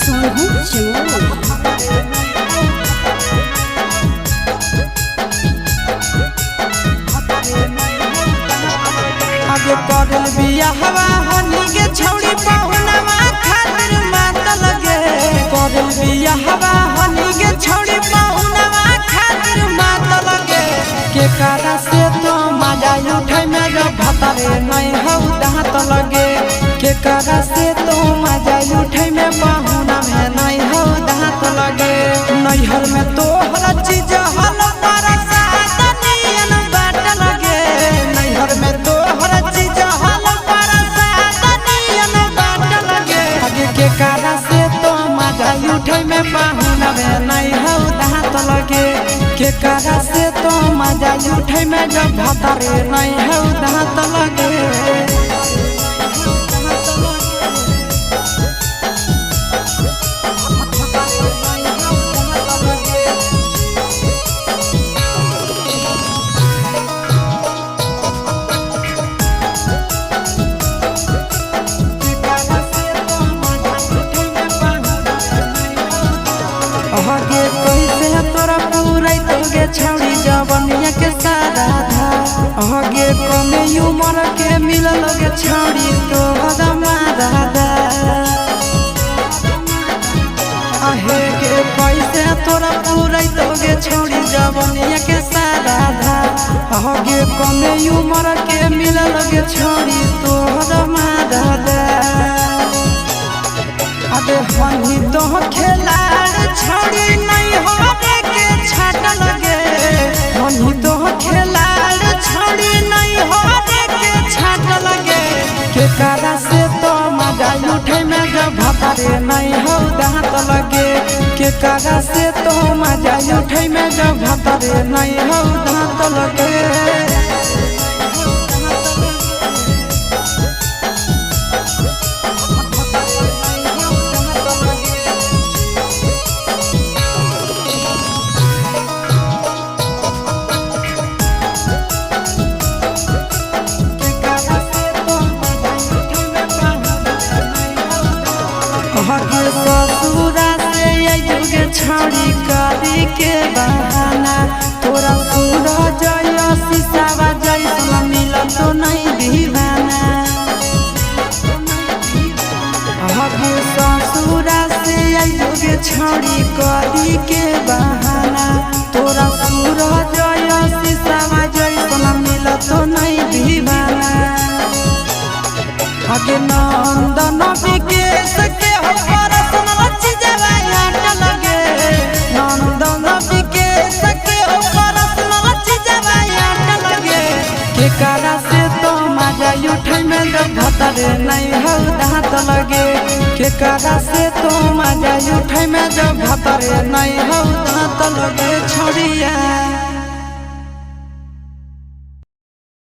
सोनू चमोली। आगे करल बिया हवा हनी के छौड़ी पहुनवा खातिर मात लगे। करल बिया हवा हनी के छौड़ी पहुनवा खातिर मात लगे। के कारा से तो मजा उठै में जब भतरे नहीं हौ दांत लगे। के कारा से तो मजा उठै में पहुना में नहीं हौ दांत लगे। नैहर में तो हर चीज हल पर सातनियन बाट लगे। नैहर में तो हर चीज हल पर सातनियन बाट लगे। आगे के कारा से तो मजा उठै में पहुना में नहीं हौ दांत लगे। के कारा से तो मजा उठै में जब भतरे नहीं हौ दांत लगे। आगे कैसे तोरा पूरा तोगे छौड़ी जवनिया के सारा धा। आगे कमे उम्र के मिलल गे छौड़ी तो हदमा दादा। आहे के कैसे तोरा पूरा तोगे छौड़ी जवनिया के सारा धा। आगे कमे उम्र के मिलल गे छौड़ी तो हदमा दादा। अबे हनी तो खेलाड़ छौड़ी नहीं होने के छाट लगे। हनी तो खेलाड़ छौड़ी नहीं होने के छाट लगे। के कारा से तो मजा उठै में जब भतरे नहीं हौ दांत लगे। के कारा से तो मजा उठै में जब भतरे नहीं हौ दांत लगे। आगे ससुरा से अइगे छौड़ी करी के बहाना। तोरा पूरा जय शीशावा जैसन मिलत तो नहीं दीवाना। आगे ससुरा से अइगे छौड़ी करी के बहाना। तोरा पूरा जय शीशावा जैसन मिलत तो नहीं दीवाना। आगे नंदन विकेश के हो परसन लच्छी जवायाट लगे। नंदन विकेश के हो परसन लच्छी जवायाट लगे। के कारा से तो मजा उठै में जब भतरे नहीं हौ दांत लगे। के कारा से तो मजा उठै में जब भतरे नहीं हौ दांत लगे छौड़िया।